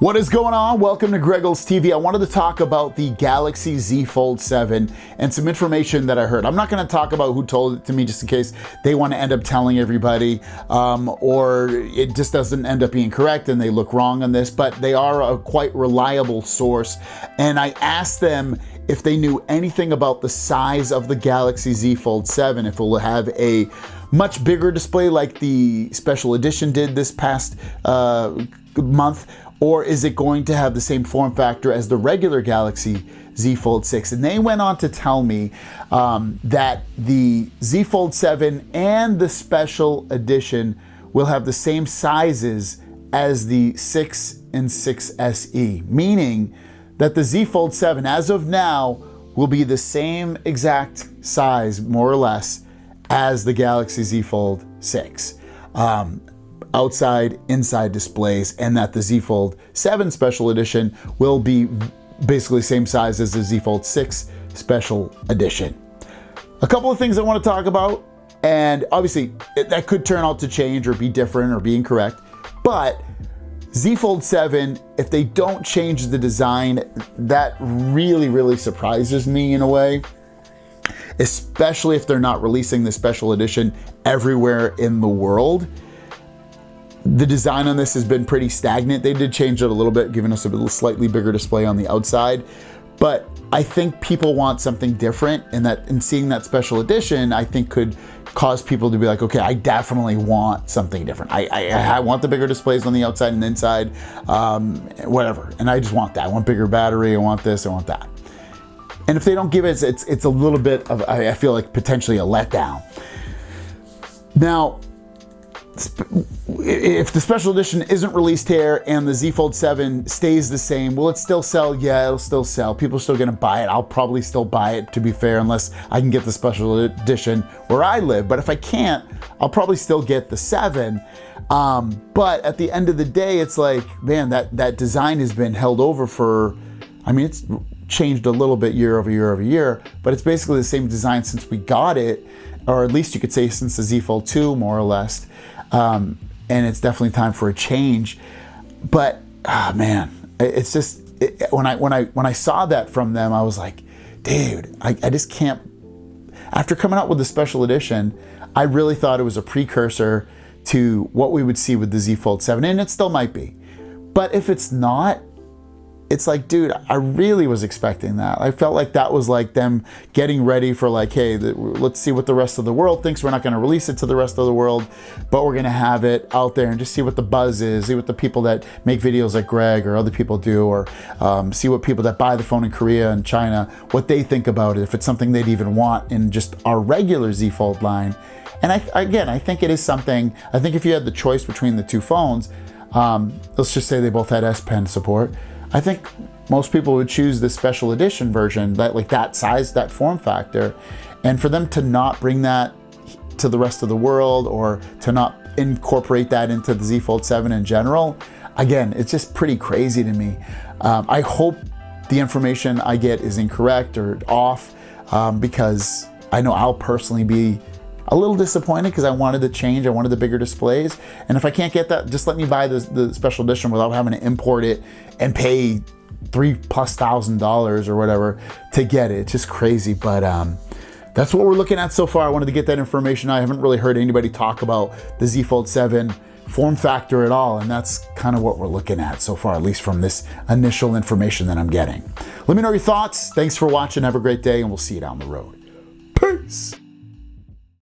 What is going on? Welcome to Greggles TV. I wanted to talk about the Galaxy Z Fold 7 and some information that I heard. I'm not going to talk about who told it to me just in case they want to end up telling everybody or it just doesn't end up being correct and they look wrong on this, but they are a quite reliable source. And I asked them if they knew anything about the size of the Galaxy Z Fold 7, if it will have a much bigger display like the special edition did this past month, or is it going to have the same form factor as the regular Galaxy Z Fold 6? And they went on to tell me that the Z Fold 7 and the special edition will have the same sizes as the 6 and 6 SE, meaning that the Z Fold 7, as of now, will be the same exact size, more or less, as the Galaxy Z Fold 6. Outside, inside displays, and that the Z Fold 7 Special Edition will be basically same size as the Z Fold 6 Special Edition. A couple of things I want to talk about, and obviously that could turn out to change or be different or be incorrect, but Z Fold 7, if they don't change the design, that really surprises me in a way, especially if they're not releasing the Special Edition everywhere in the world. The design on this has been pretty stagnant. They did change it a little bit, giving us a slightly bigger display on the outside. But I think people want something different, and seeing that special edition, I think could cause people to be like, okay, I definitely want something different. I want the bigger displays on the outside and inside, whatever. And I just want that. I want bigger battery. I want this. I want that. And if they don't give it, it's a little bit of, I feel like, potentially a letdown. Now, if the special edition isn't released here and the Z Fold 7 stays the same, will it still sell? Yeah, it'll still sell. People are still gonna buy it. I'll probably still buy it, to be fair, unless I can get the special edition where I live. But if I can't, I'll probably still get the 7. But at the end of the day, it's like, man, that design has been held over for, I mean, it's changed a little bit year over year, but it's basically the same design since we got it, or at least you could say since the Z Fold 2, more or less. And it's definitely time for a change. But man, it's just when I saw that from them, I was like, dude, I just can't. After coming out with the special edition, I really thought it was a precursor to what we would see with the Z Fold 7, and it still might be. But if it's not, it's like, dude, I really was expecting that. I felt like that was like them getting ready for like, hey, let's see what the rest of the world thinks. We're not going to release it to the rest of the world, but we're going to have it out there and just see what the buzz is, see what the people that make videos like Greg or other people do, or see what people that buy the phone in Korea and China, what they think about it, if it's something they'd even want in just our regular Z Fold line. And I think it is something. I think if you had the choice between the two phones, let's just say they both had S Pen support, I think most people would choose the special edition version, that size, that form factor. And for them to not bring that to the rest of the world, or to not incorporate that into the Z Fold 7 in general, again, it's just pretty crazy to me. I hope the information I get is incorrect or off, because I know I'll personally be a little disappointed because I wanted the change, I wanted the bigger displays. And if I can't get that, just let me buy the special edition without having to import it and pay $3,000+ or whatever to get it. It's just crazy, but that's what we're looking at so far. I wanted to get that information. I haven't really heard anybody talk about the Z Fold 7 form factor at all, and that's kind of what we're looking at so far, at least from this initial information that I'm getting. Let me know your thoughts. Thanks for watching. Have a great day, and we'll see you down the road. Peace.